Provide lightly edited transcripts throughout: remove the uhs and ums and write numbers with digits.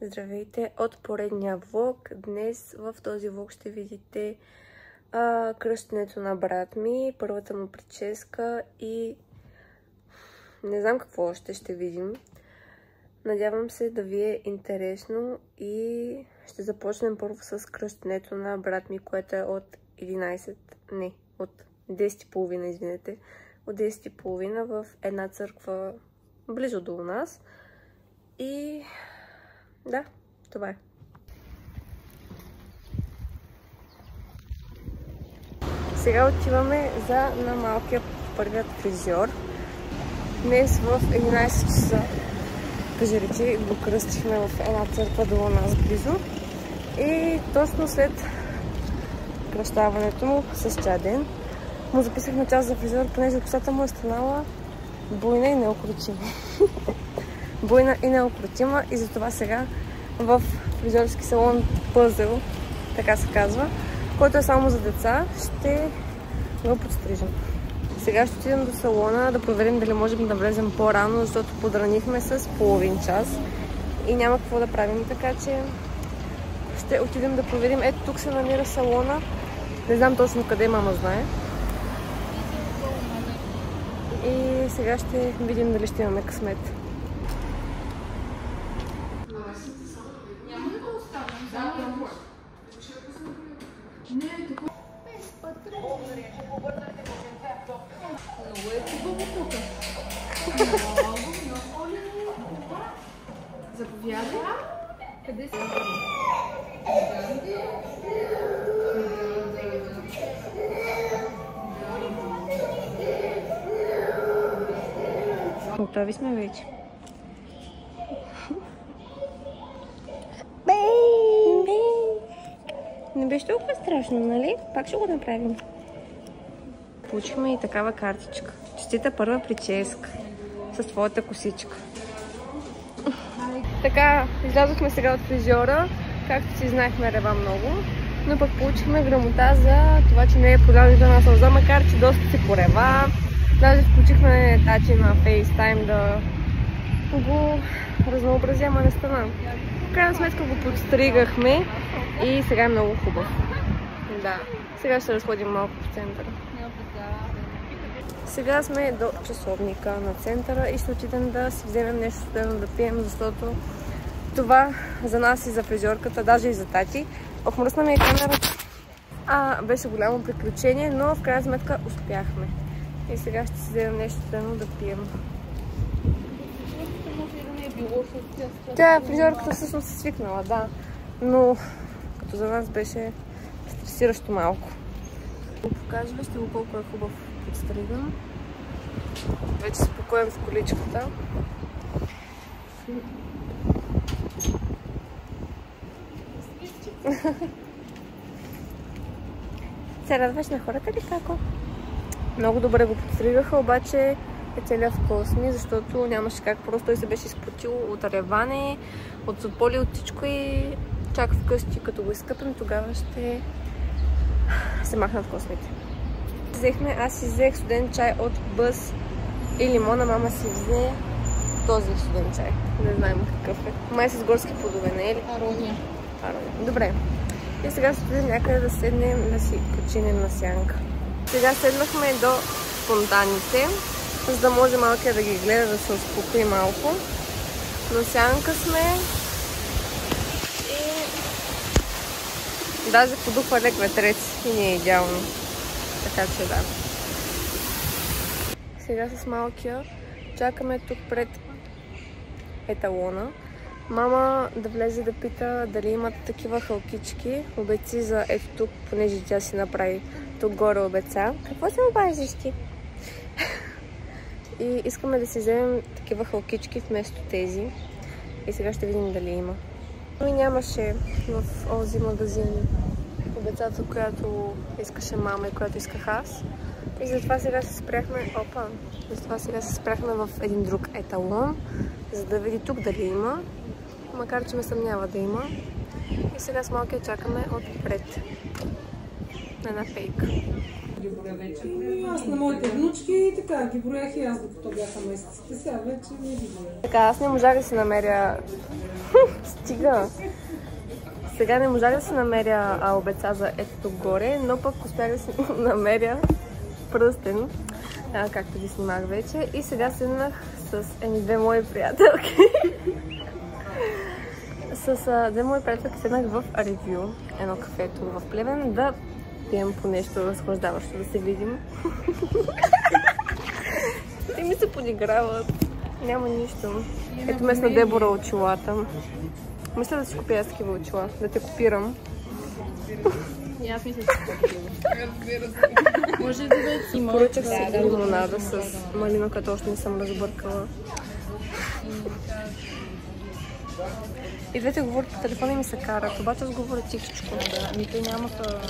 Здравейте от поредния влог. Днес в този влог ще видите кръщенето на брат ми, първата му прическа и не знам какво още ще видим. Надявам се да ви е интересно и ще започнем първо с кръщенето на брат ми, което е от 10:30, извинете. От 10:30 в една църква близо до нас. И да, това е. Сега отиваме на малкия първият фризьор. Днес в 11 часа, кажи речи, го кръстихме в една църква до нас близо. И точно след кръщаването му с чаден му записахме час за фризьор, понеже косата му е станала буйна и неукротима. Буйна и неукротима, и затова сега в фризьорски салон Пъзел, така се казва, който е само за деца, ще го подстрижем. Сега ще отидем до салона да проверим дали можем да влезем по-рано, защото подранихме с половин час и няма какво да правим, така че ще отидем да проверим. Ето тук се намира салона. Не знам точно къде, мама знае. И сега ще видим дали ще имаме късмет. Много е хубаво тук. Заповядай. Къде си? Готови сме вече. Не беше толкова страшно, нали? Пак ще го направим. Получихме и такава картичка. Честита първа прическа с твоята косичка. Така, излязохме сега от фризьора. Както си знаехме, рева много. Но пък получихме грамота за това, че не е подал нито една сълза, макар че доста се порева. Даже включихме тачи на FaceTime да го разнообразя, ама не стана. В крайна сметка го подстригахме и сега е много хубав. Да, сега ще разходим малко в центъра. Сега сме до часовника на центъра и ще отидем да си вземем нещо студено да пием, защото това за нас и за фризьорката, даже и за тати. Охмръсна ми е камерата. Беше голямо приключение, но в крайна сметка успяхме. И сега ще си вземем нещо студено да пием. Тя фризьорката всъщност се свикнала, да. Но като за нас беше стресиращо малко. Покажа ли ще го колко е хубав подстриган. Вече спокоен в количката. Се радваш на хората ли, како? Много добре го подстригаха, обаче е целият в косми, защото нямаше как. Просто той се беше изплатил от реване, от сополи, от всичко и чак вкъщи, като го изкъпим, тогава ще се махнат космите. Аз си взех студен чай от Бъс и лимона, мама си взе този студен чай. Не знаем какъв е. Май с горски плодове, не е ли? Арония. Добре. И сега ще отидем някъде да седнем, да си починем на сянка. Сега седнахме до фонтаните, за да може малкият да ги гледа, да се успокои малко. На сянка сме и даже подухва лек ветрец и не е идеално. Така че да. Сега с малкия чакаме тук пред еталона. Мама да влезе да пита дали имат такива халкички. Обеци за ето тук, понеже тя си направи тук горе обеца. Какво се обаждаш ти? И искаме да си вземем такива халкички вместо тези. И сега ще видим дали има. И нямаше в този магазин обецата, която искаше мама и която исках аз. И затова сега се спряхме, в един друг еталон, за да види тук дали има. Макар че ме съмнява да има. И сега с малкия чакаме отпред на една фейка. Аз на моите внучки така ги броях и аз, докато бяха месеците. Сега вече не ги броя. Така, аз не можах да си намеря Стига! Сега не можах да си намеря обеца за ето тук горе, но пък успях да си намеря пръстен, както ги снимах вече. И сега седнах с две мои приятелки. С две мои приятелки седнах в ревю, едно кафето в Плевен, да пием по нещо разхлаждаващо, да се видим. Те ми се подиграват. Няма нищо. Ето ме на Дебора очилата. Мисля да си купя аз такива очила, да те копирам. И аз мисля, че може да си поръчах си лимонада с малина, като още не съм разбъркала. И двете говорят по телефона и ми се карат, обаче аз говоря тихичко. Ами те нямаха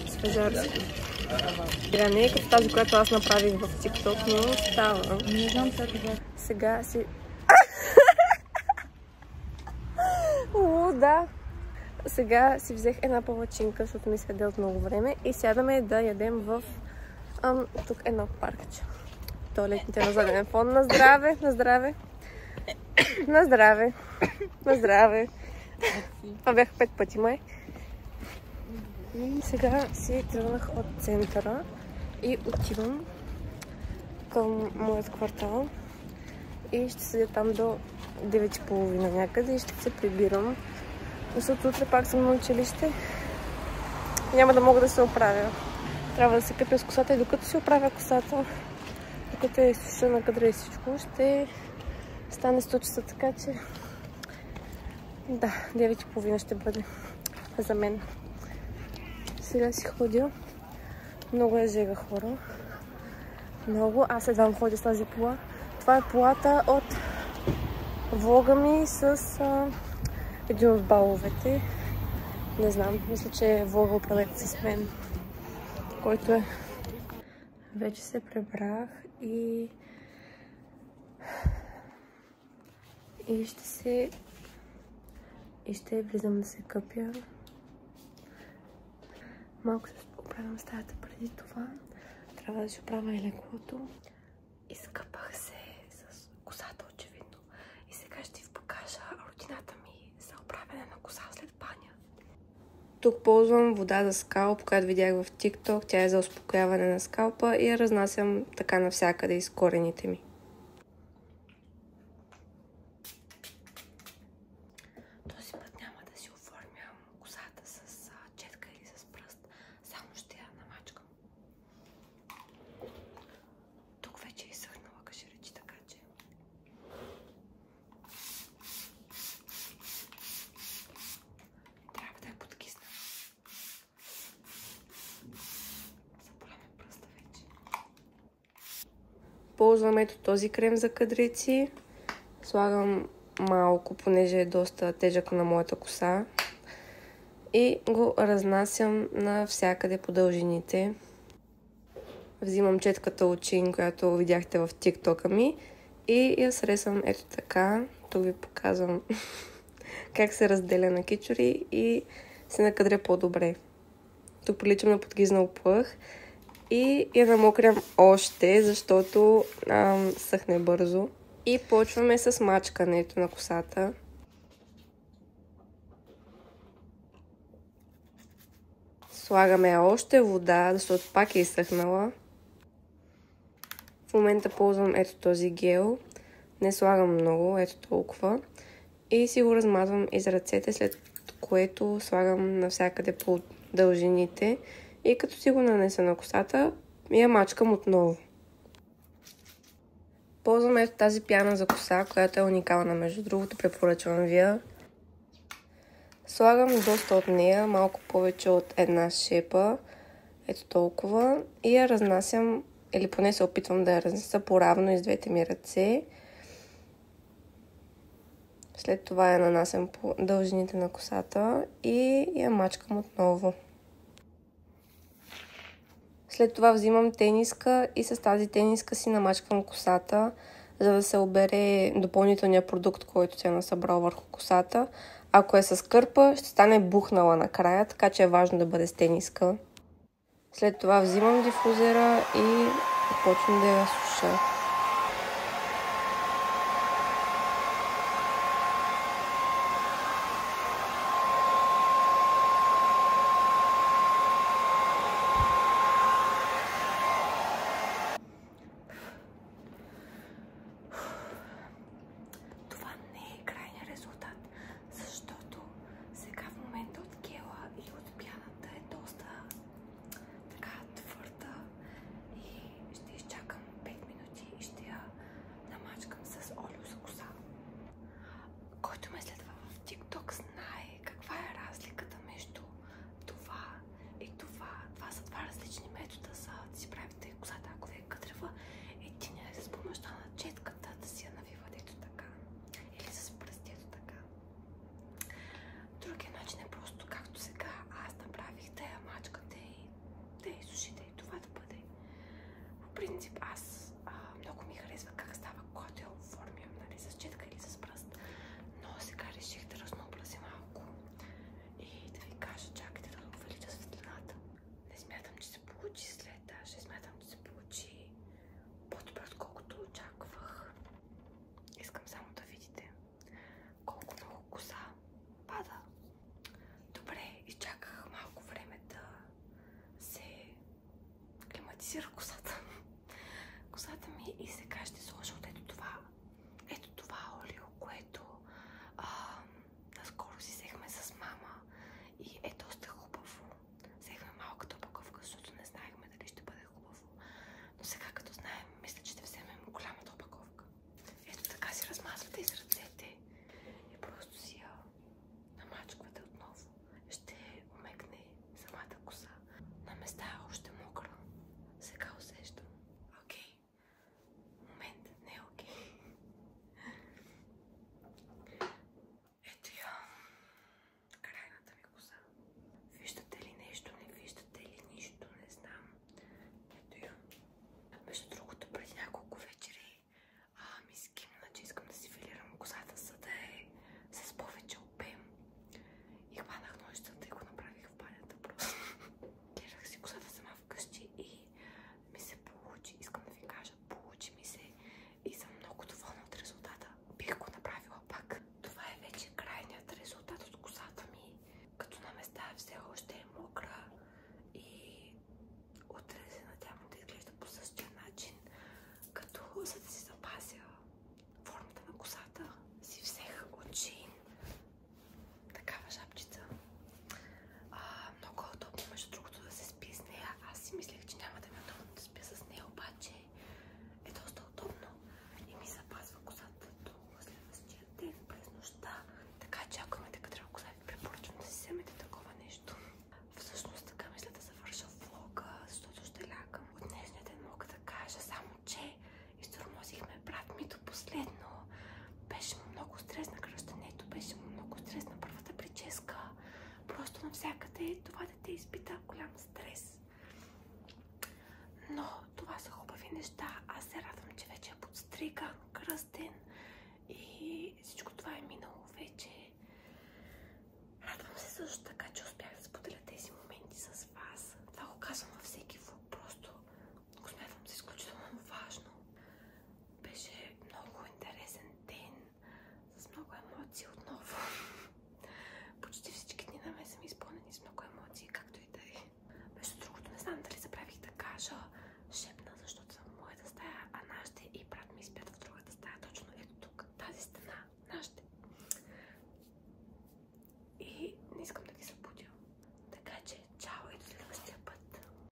свежарски. Сега не е като тази, която аз направих в TikTok, но става. Не знам сега. Сега си... Да. Сега си взех една палачинка, защото ми се яде от много време и сядаме да ядем в тук едно паркче. Туалетните на заден фон. На здраве, на здраве. На здраве. На здраве. Това бях 5 пъти май. Сега си тръгнах от центъра и отивам към моят квартал и ще седя там до 9:30 някъде и ще се прибирам. Защото утре пак съм на училище. Няма да мога да се оправя. Трябва да се къпя с косата и докато си оправя косата, докато е изсушена кадра и всичко, ще стане 100 часа, така че да, 9:30 ще бъде за мен. Сега си ходя. Много е жега, хора. Много. Аз едва ходя с тази пола. Това е полата от влога ми с един от баловете. Не знам, мисля, че е влога управете с мен, който е. Вече се пребрах и ще влизам да се къпя. Малко се оправям стаята преди това. Трябва да си оправя и леглото. Изкъпах се с косата, очевидно. И сега ще ви покажа рутината ми за оправяне на коса след баня. Тук ползвам вода за скалп, която видях в TikTok. Тя е за успокояване на скалпа и я разнасям така навсякъде из корените ми. Този път няма да си оформям косата с четка или с пръст. Само ще я намачкам. Тук вече е изсъхнала кашеричи, така че... трябва да я подкисна. Заболяме пръста вече. Ползвам ето този крем за кадрици. Слагам малко, понеже е доста тежък на моята коса. И го разнасям навсякъде по дължините. Взимам четката от Чин, която видяхте в TikTok-а ми. И я сресвам ето така. Тук ви показвам как се разделя на кичури и се накадря по-добре. Тук приличам на подгизнал плъх. И я намокрям още, защото съхне бързо. И почваме с мачкането на косата. Слагаме още вода, защото пак е изсъхнала. В момента ползвам ето този гел. Не слагам много, ето толкова. И си го размазвам из ръцете, след което слагам навсякъде по дължините. И като си го нанеса на косата, я мачкам отново. Ползвам ето тази пяна за коса, която е уникална, между другото, препоръчвам ви. Слагам доста от нея, малко повече от една шепа, ето толкова, и я разнасям, или поне се опитвам да я разнеса по-равно из двете ми ръце. След това я нанасям по дължините на косата и я мачкам отново. След това взимам тениска и с тази тениска си намачквам косата, за да се обере допълнителния продукт, който се е насъбрал върху косата. Ако е с кърпа, ще стане бухнала накрая, така че е важно да бъде с тениска. След това взимам дифузера и почвам да я суша. Който ме следва в TikTok знае каква е разликата между това и това. Това са два различни метода за да си правите косата, ако ви е кътрева. Единият е с помощта на четката да си я навивате ето така. Или с пръсти ето така. Другият начин е просто както сега аз направих да я мачкате и да я изсушите и това да бъде. В принцип аз много ми харесва как става, когато я оформям, нали, с четка или с пръст. Но сега реших да разнообразя малко и да ви кажа, чакайте да увелича светлината. Не смятам, че се получи след, даже смятам, че се получи по-добре, отколкото очаквах. Искам само да видите колко много коса пада. Добре, изчаках малко време да се климатизира косата. Косата ми и сега ще сложа от ето това олио, което наскоро си взехме с мама и е доста хубаво. Взехме малката опаковка, защото не знаехме дали ще бъде хубаво. Но сега като знаем, мисля, че ще вземем голямата опаковка. Ето така си размазвате из ръцете и просто си я намачквате отново. Ще умекне самата коса. На места е още мокра. Сега усещам. Окей. Момент, не е окей. Ето я. Крайната ми коса. Виждате ли нещо? Не виждате ли нищо? Не знам. Ето я. Между другото, преди няколко вечери ми скимна, че искам да си филирам косата, за да е с повече обем. И хванах ножицата и го направих в банята просто. Гледах си косата сама вкъщи и ми се получи. Искам да ви кажа, получи ми се и съм много доволна от резултата. Бих го направила пак. Това е вече крайният резултат от косата ми. Като на места все още е мокра и утре се надявам да изглежда по същия начин. Като за да си запазя формата на косата, си взех от Shein такава шапчица. Много е удобно, между другото, да се спи с нея. Аз си мислех, че няма да ми е удобно да спя с нея, обаче е доста удобно и ми запазва косата до следващия ден през нощта. Така че ако имате кътрева коса, ви препоръчвам да си вземете такова нещо. Всъщност така мисля да завърша влога, защото ще лягам. От днешния ден мога да кажа само, че изтормозихме брат ми до последно. Беше му много стрес на кръщането, беше му много стрес на първата прическа. Просто навсякъде това дете изпита голям стрес. Но това са хубави неща. Аз се радвам, че вече е подстриган, кръстен и всичко това е минало вече. Радвам се също така, че успях да споделя тези моменти с вас. Това го казвам във всеки влог, просто го смятам за изключително важно. Беше много интересен ден, с много емоции отново. Почти всички дни на мен са ми изпълнени с много емоции, както и да е. Между другото, не знам дали забравих да кажа, шепна, защото съм в моята стая, а нашите и брат ми спят в другата стая, точно ето тук, тази стена, нашите. И не искам да